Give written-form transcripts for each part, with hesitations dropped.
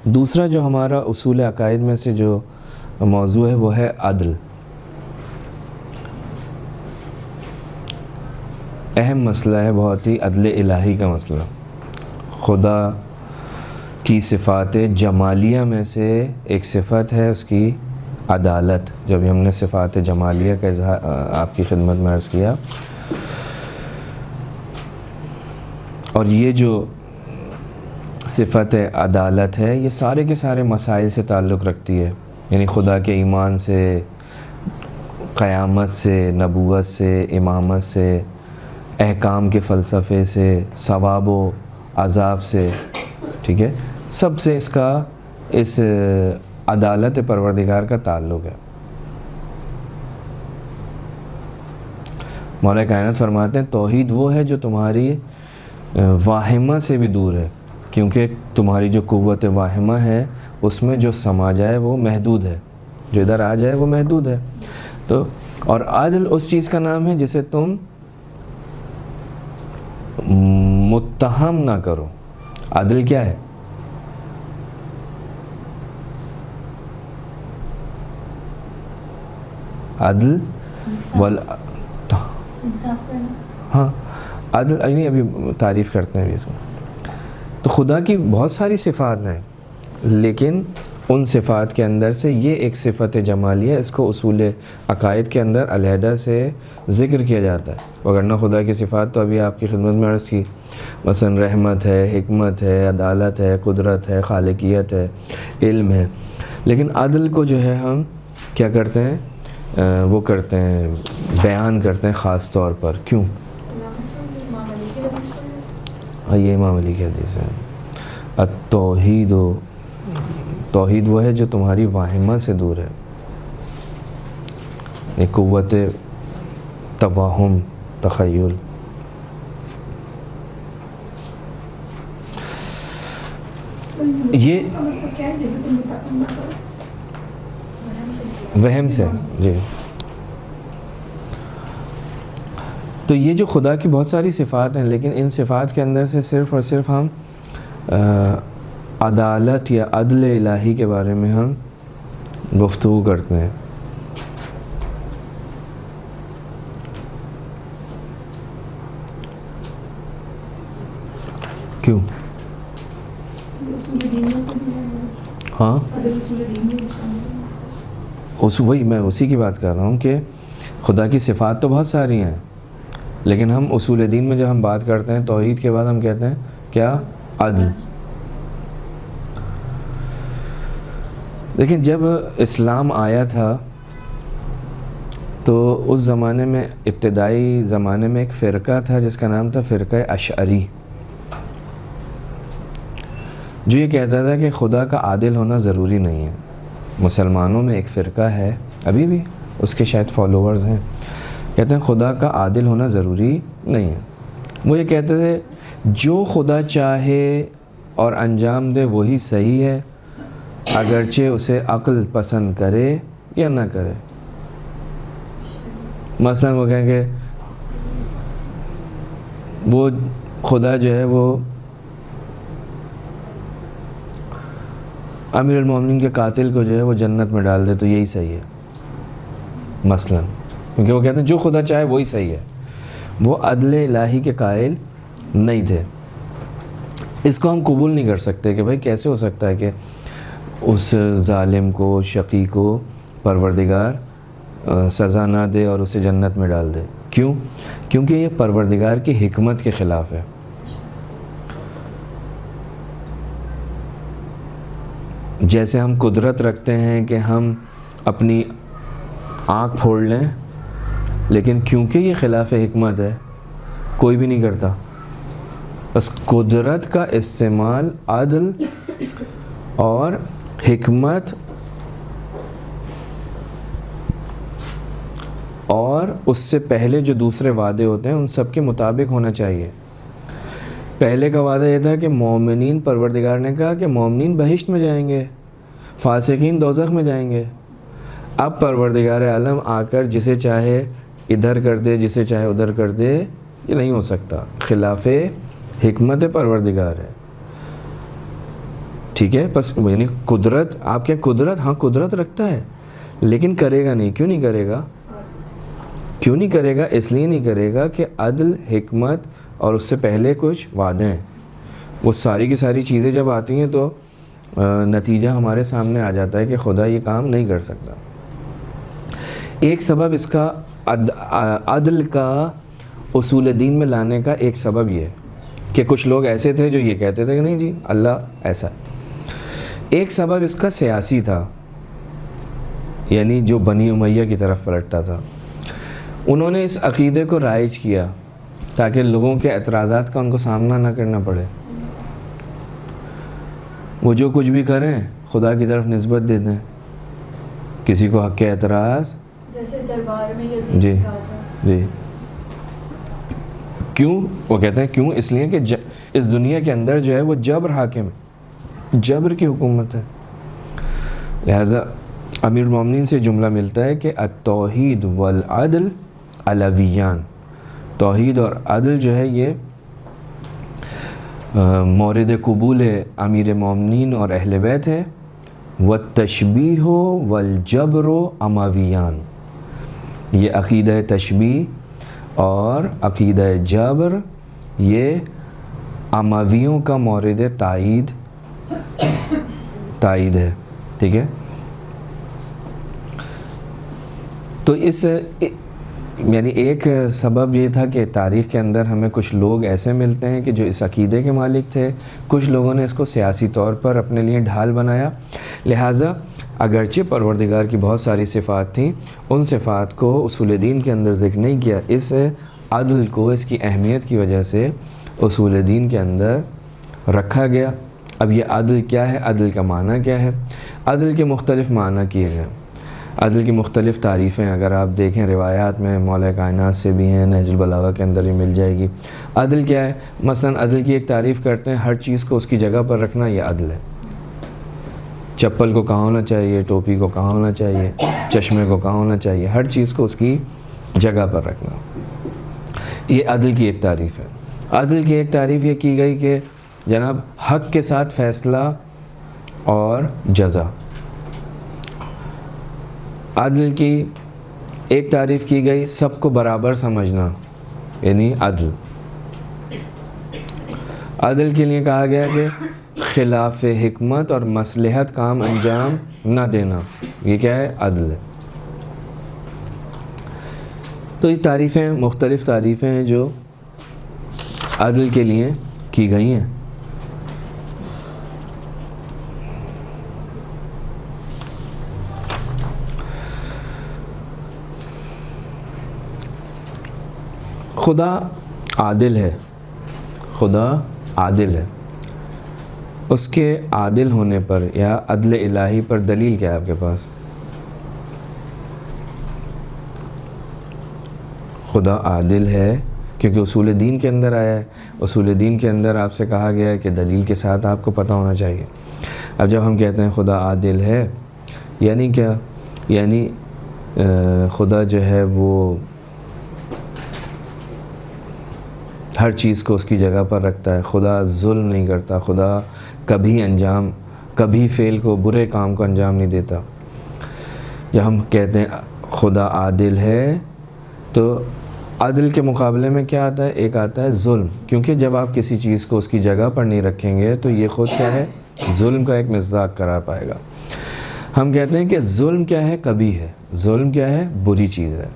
دوسرا جو ہمارا اصول عقائد میں سے جو موضوع ہے وہ ہے عدل. اہم مسئلہ ہے بہت ہی، عدل الہی کا مسئلہ. خدا کی صفات جمالیہ میں سے ایک صفت ہے اس کی عدالت. جب ہم نے صفات جمالیہ کا اظہار آپ کی خدمت میں عرض کیا، اور یہ جو صفت عدالت ہے یہ سارے کے سارے مسائل سے تعلق رکھتی ہے، یعنی خدا کے ایمان سے، قیامت سے، نبوت سے، امامت سے، احکام کے فلسفے سے، ثواب و عذاب سے، ٹھیک ہے، سب سے اس عدالت پروردگار کا تعلق ہے. مولا کائنات فرماتے ہیں توحید وہ ہے جو تمہاری واہمہ سے بھی دور ہے، کیونکہ تمہاری جو قوت واہمہ ہے اس میں جو سما جائے وہ محدود ہے، جو ادھر آ جائے وہ محدود ہے. تو اور عدل اس چیز کا نام ہے جسے تم متہم نہ کرو. عدل کیا ہے؟ عدل ہاں عدل ابھی تعریف کرتے ہیں اس میں. تو خدا کی بہت ساری صفات ہیں، لیکن ان صفات کے اندر سے یہ ایک صفت جمالیہ، اس کو اصول عقائد کے اندر علیحدہ سے ذکر کیا جاتا ہے. وگرنہ خدا کی صفات تو ابھی آپ کی خدمت میں عرض کی، مثلا رحمت ہے، حکمت ہے، عدالت ہے، قدرت ہے، خالقیت ہے، علم ہے. لیکن عدل کو جو ہے ہم کیا کرتے ہیں، وہ کرتے ہیں، بیان کرتے ہیں خاص طور پر. کیوں؟ یہ امام علی کی حدیث ہے. التوحید توحید وہ ہے جو تمہاری واہمہ سے دور ہے، ایک قوت توہم، تخیل. یہ وہم سے جی. تو یہ جو خدا کی بہت ساری صفات ہیں، لیکن ان صفات کے اندر سے صرف اور صرف ہم عدالت یا عدل الہی کے بارے میں ہم گفتگو کرتے ہیں. کیوں؟ ہاں وہی میں اسی کی بات کر رہا ہوں کہ خدا کی صفات تو بہت ساری ہیں، لیکن ہم اصول دین میں جب ہم بات کرتے ہیں توحید کے بعد ہم کہتے ہیں کیا؟ عدل. لیکن جب اسلام آیا تھا تو اس زمانے میں، ابتدائی زمانے میں ایک فرقہ تھا جس کا نام تھا فرقہ اشعری، جو یہ کہتا تھا کہ خدا کا عادل ہونا ضروری نہیں ہے. مسلمانوں میں ایک فرقہ ہے، ابھی بھی اس کے شاید فالوورز ہیں، کہتے ہیں خدا کا عادل ہونا ضروری نہیں ہے. وہ یہ کہتے تھے جو خدا چاہے اور انجام دے وہی صحیح ہے، اگرچہ اسے عقل پسند کرے یا نہ کرے. مثلا وہ کہیں کہ وہ خدا جو ہے وہ امیر المومنین کے قاتل کو جو ہے وہ جنت میں ڈال دے تو یہی صحیح ہے مثلا، کیونکہ وہ کہتے ہیں جو خدا چاہے وہی صحیح ہے. وہ عدل الہی کے قائل نہیں تھے. اس کو ہم قبول نہیں کر سکتے کہ بھائی کیسے ہو سکتا ہے کہ اس ظالم کو، شقی کو پروردگار سزا نہ دے اور اسے جنت میں ڈال دے. کیوں؟ کیونکہ یہ پروردگار کی حکمت کے خلاف ہے. جیسے ہم قدرت رکھتے ہیں کہ ہم اپنی آنکھ پھوڑ لیں، لیکن کیونکہ یہ خلاف حکمت ہے کوئی بھی نہیں کرتا. بس قدرت کا استعمال عدل اور حکمت اور اس سے پہلے جو دوسرے وعدے ہوتے ہیں ان سب کے مطابق ہونا چاہیے. پہلے کا وعدہ یہ تھا کہ مومنین، پروردگار نے کہا کہ مومنین بہشت میں جائیں گے، فاسقین دوزخ میں جائیں گے. اب پروردگار عالم آ کر جسے چاہے ادھر کر دے، جسے چاہے ادھر کر دے، یہ نہیں ہو سکتا، خلاف حکمت پروردگار ہے. ٹھیک ہے، بس یعنی قدرت، آپ کیا قدرت، ہاں قدرت رکھتا ہے لیکن کرے گا نہیں. کیوں نہیں کرے گا؟ کیوں نہیں کرے گا؟ اس لیے نہیں کرے گا کہ عدل، حکمت اور اس سے پہلے کچھ وعدے ہیں، وہ ساری کی ساری چیزیں جب آتی ہیں تو نتیجہ ہمارے سامنے آ جاتا ہے کہ خدا یہ کام نہیں کر سکتا. ایک سبب اس کا عدل کا اصول دین میں لانے کا ایک سبب یہ ہے کہ کچھ لوگ ایسے تھے جو یہ کہتے تھے کہ نہیں جی اللہ ایسا ہے. ایک سبب اس کا سیاسی تھا، یعنی جو بنی امیہ کی طرف پلٹتا تھا. انہوں نے اس عقیدے کو رائج کیا تاکہ لوگوں کے اعتراضات کا ان کو سامنا نہ کرنا پڑے. وہ جو کچھ بھی کریں خدا کی طرف نسبت دے دیں. کسی کو حق کے اعتراض، جیسے دربار میں یزید جی کہا تھا. جی کیوں؟ وہ کہتے ہیں کیوں؟ اس لیے کہ اس دنیا کے اندر جو ہے وہ جبر حاکم ہے، جبر کی حکومت ہے. لہٰذا امیر المومنین سے جملہ ملتا ہے کہ التوحید والعدل علویان. توحید اور عدل جو ہے یہ مورد قبول امیر مومنین اور اہل بیت ہے. والتشبیہ والجبر امویان. یہ عقیدہ تشبیہ اور عقیدہ جبر یہ امویوں کا مورد تائید ہے. ٹھیک ہے، تو اس یعنی ایک سبب یہ تھا کہ تاریخ کے اندر ہمیں کچھ لوگ ایسے ملتے ہیں کہ جو اس عقیدے کے مالک تھے. کچھ لوگوں نے اس کو سیاسی طور پر اپنے لیے ڈھال بنایا. لہٰذا اگرچہ پروردگار کی بہت ساری صفات تھیں، ان صفات کو اصول دین کے اندر ذکر نہیں کیا. اس عدل کو اس کی اہمیت کی وجہ سے اصول دین کے اندر رکھا گیا. اب یہ عدل کیا ہے؟ عدل کا معنی کیا ہے؟ عدل کے مختلف معنی کیے گئے. عدل کی مختلف تعریفیں اگر آپ دیکھیں روایات میں مولا کائنات سے بھی ہیں، نہج البلاغہ کے اندر ہی مل جائے گی. عدل کیا ہے؟ مثلا عدل کی ایک تعریف کرتے ہیں ہر چیز کو اس کی جگہ پر رکھنا، یہ عدل ہے. چپل کو کہاں ہونا چاہیے، ٹوپی کو کہاں ہونا چاہیے، چشمے کو کہاں ہونا چاہیے، ہر چیز کو اس کی جگہ پر رکھنا، یہ عدل کی ایک تعریف ہے. عدل کی ایک تعریف یہ کی گئی کہ جناب حق کے ساتھ فیصلہ اور جزا. عدل کی ایک تعریف کی گئی سب کو برابر سمجھنا، یعنی عدل. عدل کے لیے کہا گیا کہ خلاف حکمت اور مصلحت کام انجام نہ دینا، یہ کیا ہے؟ عدل ہے. تو یہ تعریفیں مختلف تعریفیں ہیں جو عدل کے لیے کی گئی ہیں. خدا عادل ہے، خدا عادل ہے. اس کے عادل ہونے پر یا عدل الہی پر دلیل کیا ہے آپ کے پاس؟ خدا عادل ہے کیونکہ اصول دین کے اندر آیا ہے. اصول دین کے اندر آپ سے کہا گیا ہے کہ دلیل کے ساتھ آپ کو پتہ ہونا چاہیے. اب جب ہم کہتے ہیں خدا عادل ہے، یعنی کیا؟ یعنی خدا جو ہے وہ ہر چیز کو اس کی جگہ پر رکھتا ہے. خدا ظلم نہیں کرتا. خدا کبھی فعل کو، برے کام کو انجام نہیں دیتا. جب ہم کہتے ہیں خدا عادل ہے تو عدل کے مقابلے میں کیا آتا ہے؟ ایک آتا ہے ظلم، کیونکہ جب آپ کسی چیز کو اس کی جگہ پر نہیں رکھیں گے تو یہ خود کیا ہے؟ ظلم کا ایک مصداق قرار پائے گا. ہم کہتے ہیں کہ ظلم کیا ہے؟ کبھی ہے. ظلم کیا ہے؟ بری چیز ہے.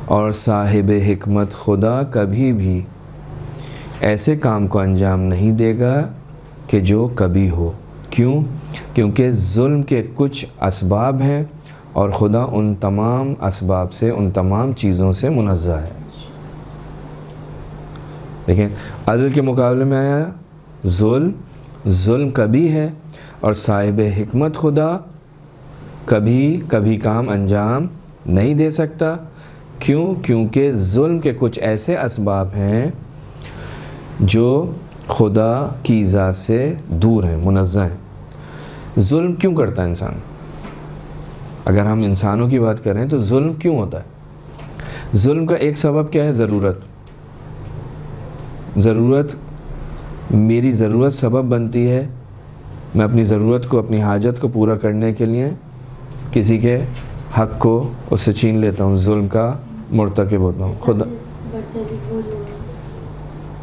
اور صاحب حکمت خدا کبھی بھی ایسے کام کو انجام نہیں دے گا کہ جو کبھی ہو. کیوں؟ کیونکہ ظلم کے کچھ اسباب ہیں اور خدا ان تمام اسباب سے، ان تمام چیزوں سے منزہ ہے. لیکن عدل کے مقابلے میں آیا ظلم کبھی ہے اور صاحب حکمت خدا کبھی کام انجام نہیں دے سکتا. کیوں؟ کیونکہ ظلم کے کچھ ایسے اسباب ہیں جو خدا کی ذات سے دور ہیں، منزہ ہیں. ظلم کیوں کرتا ہے انسان؟ اگر ہم انسانوں کی بات کریں تو ظلم کیوں ہوتا ہے؟ ظلم کا ایک سبب کیا ہے؟ ضرورت. میری ضرورت سبب بنتی ہے میں اپنی ضرورت کو اپنی حاجت کو پورا کرنے کے لیے کسی کے حق کو اس سے چھین لیتا ہوں، ظلم کا مرتکب ہوتا ہوں. خدا برتری وہ جو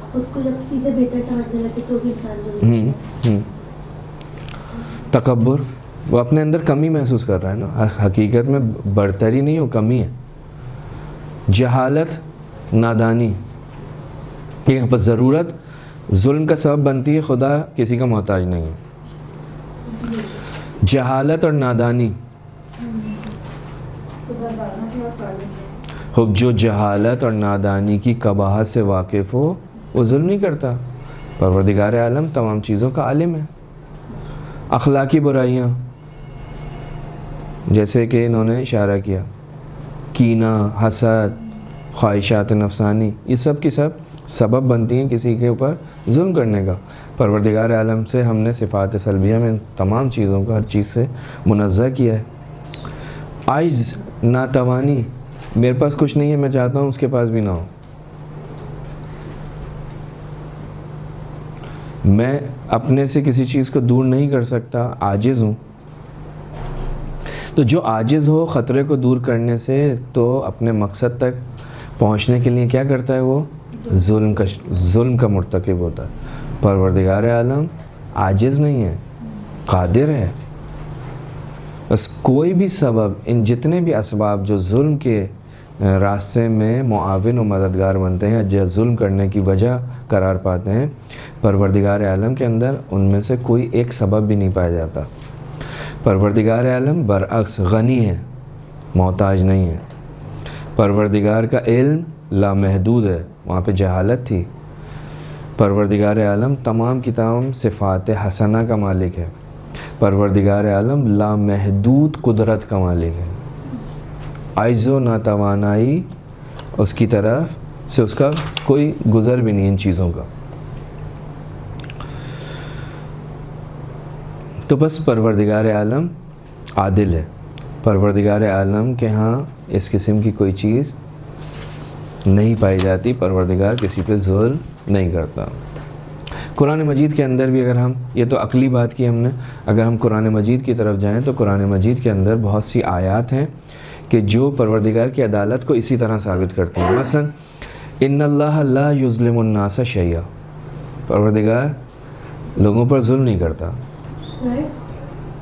خود کو جب کسی سے بہتر سمجھنے لگے تو بھی انسان جو تکبر، وہ اپنے اندر کمی محسوس کر رہا ہے نا. حقیقت میں برتری نہیں، وہ کمی ہے. جہالت، نادانی، یہ بس ضرورت ظلم کا سبب بنتی ہے. خدا کسی کا محتاج نہیں ہے. جہالت اور نادانی، خب جو جہالت اور نادانی کی قباحت سے واقف ہو وہ ظلم نہیں کرتا. پروردگار عالم تمام چیزوں کا عالم ہے. اخلاقی برائیاں جیسے کہ انہوں نے اشارہ کیا، کینہ، حسد، خواہشات نفسانی، یہ سب کی سب سبب بنتی ہیں کسی کے اوپر ظلم کرنے کا. پروردگار عالم سے ہم نے صفات سلبیہ میں تمام چیزوں کو ہر چیز سے منزہ کیا ہے. عجز، ناتوانی، میرے پاس کچھ نہیں ہے، میں چاہتا ہوں اس کے پاس بھی نہ ہو. میں اپنے سے کسی چیز کو دور نہیں کر سکتا، عاجز ہوں. تو جو عاجز ہو خطرے کو دور کرنے سے تو اپنے مقصد تک پہنچنے کے لیے کیا کرتا ہے؟ وہ ظلم کا مرتکب ہوتا ہے. پروردگار عالم عاجز نہیں ہے، قادر ہے. بس کوئی بھی سبب، ان جتنے بھی اسباب جو ظلم کے راستے میں معاون و مددگار بنتے ہیں یا ظلم کرنے کی وجہ قرار پاتے ہیں، پروردگار عالم کے اندر ان میں سے کوئی ایک سبب بھی نہیں پایا جاتا. پروردگار عالم برعکس غنی ہے، محتاج نہیں ہے. پروردگار کا علم لامحدود ہے، وہاں پہ جہالت تھی. پروردگار عالم تمام کی تمام صفات حسنہ کا مالک ہے. پروردگار عالم لامحدود قدرت کا مالک ہے. عجز و ناتوانائی اس کی طرف سے اس کا کوئی گزر بھی نہیں ان چیزوں کا. تو بس پروردگار عالم عادل ہے. پروردگار عالم کے ہاں اس قسم کی کوئی چیز نہیں پائی جاتی. پروردگار کسی پہ ظلم نہیں کرتا. قرآن مجید کے اندر بھی اگر ہم، یہ تو عقلی بات کی ہم نے، اگر ہم قرآن مجید کی طرف جائیں تو قرآن مجید کے اندر بہت سی آیات ہیں کہ جو پروردگار کی عدالت کو اسی طرح ثابت کرتی ہیں. مثلا ان اللہ لا یظلم الناس شیئا، پروردگار لوگوں پر ظلم نہیں کرتا. سر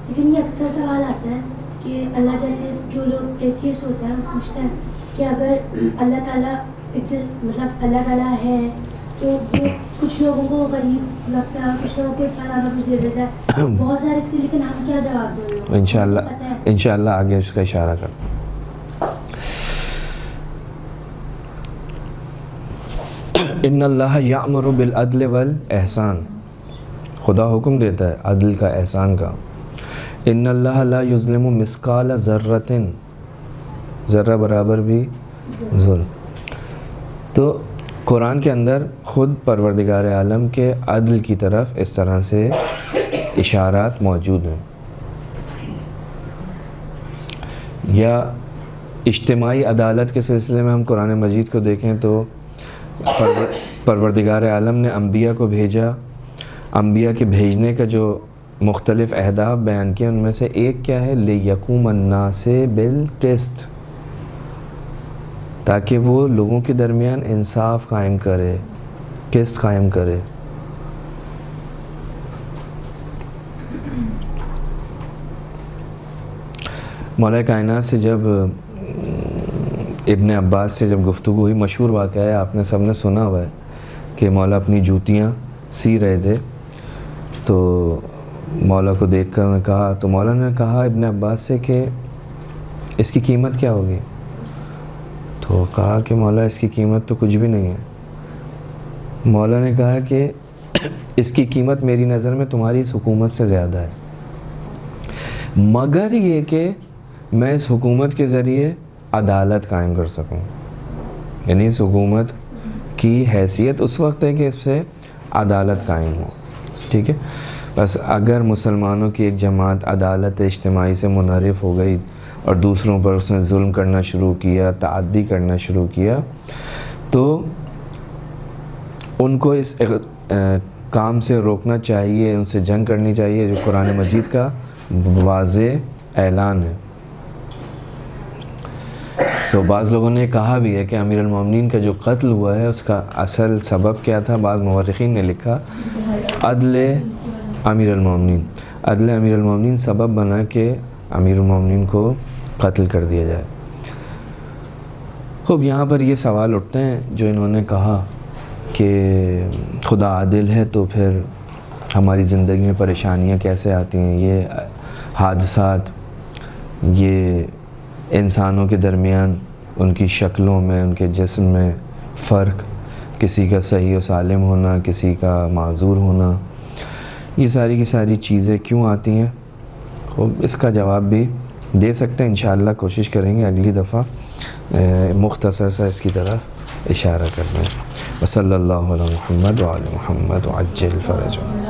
لیکن یہ اکثر سوال آتا ہے کہ اللہ جیسے جو لوگ ایتھیسٹ ہوتا ہے پوچھتا ہے کہ اگر اللہ تعالیٰ مطلب اللہ تعالیٰ ہے تو وہ کچھ لوگوں کو غریب لگتا ہے، کچھ لوگوں کو اتنا زیادہ کچھ دے دیتا ہے، بہت سارے اس کے، لیکن ہم کیا جواب دیں گے؟ انشاءاللہ آگے اس کا اشارہ کر. ان اللہ یأمر بالعدل والاحسان، خدا حکم دیتا ہے عدل کا، احسان کا. ان اللہ لا یظلم مثقال ذرۃ، ذرہ برابر بھی ظلم. تو قرآن کے اندر خود پروردگار عالم کے عدل کی طرف اس طرح سے اشارات موجود ہیں. یا اجتماعی عدالت کے سلسلے میں ہم قرآن مجید کو دیکھیں تو پروردگار عالم نے انبیاء کو بھیجا. انبیاء کے بھیجنے کا جو مختلف اہداف بیان کیے ان میں سے ایک کیا ہے؟ لِيَقُومَ النَّاسِ بِالْقِسْطِ، تاکہ وہ لوگوں کے درمیان انصاف قائم کرے، قسط قائم کرے. مولا کائنات سے جب ابن عباس سے جب گفتگو ہوئی، مشہور واقعہ ہے، آپ نے سب نے سنا ہوا ہے کہ مولا اپنی جوتیاں سی رہے تھے تو مولا کو دیکھ کر میں کہا، تو مولا نے کہا ابن عباس سے کہ اس کی قیمت کیا ہوگی؟ تو کہا کہ مولا اس کی قیمت تو کچھ بھی نہیں ہے. مولا نے کہا کہ اس کی قیمت میری نظر میں تمہاری اس حکومت سے زیادہ ہے، مگر یہ کہ میں اس حکومت کے ذریعے عدالت قائم کر سکوں. یعنی اس حکومت کی حیثیت اس وقت ہے کہ اس سے عدالت قائم ہو. ٹھیک ہے، بس اگر مسلمانوں کی ایک جماعت عدالت اجتماعی سے منحرف ہو گئی اور دوسروں پر اس نے ظلم کرنا شروع کیا، تعدی کرنا شروع کیا، تو ان کو اس کام سے روکنا چاہیے، ان سے جنگ کرنی چاہیے، جو قرآن مجید کا واضح اعلان ہے۔ تو بعض لوگوں نے کہا بھی ہے کہ امیر المومنین کا جو قتل ہوا ہے اس کا اصل سبب کیا تھا؟ بعض مورخین نے لکھا عدل امیر المومنین، عدل امیر المومنین سبب بنا کہ امیر المومنین کو قتل کر دیا جائے۔ خوب یہاں پر یہ سوال اٹھتے ہیں جو انہوں نے کہا کہ خدا عادل ہے تو پھر ہماری زندگی میں پریشانیاں کیسے آتی ہیں؟ یہ حادثات، یہ انسانوں کے درمیان ان کی شکلوں میں، ان کے جسم میں فرق، کسی کا صحیح و سالم ہونا، کسی کا معذور ہونا، یہ ساری کی ساری چیزیں کیوں آتی ہیں؟ خوب اس کا جواب بھی دے سکتے ہیں، انشاءاللہ کوشش کریں گے اگلی دفعہ مختصر سا اس کی طرف اشارہ کرنا ہے۔ وصلی اللہ علی محمد وعلی محمد وعجل فرجہ۔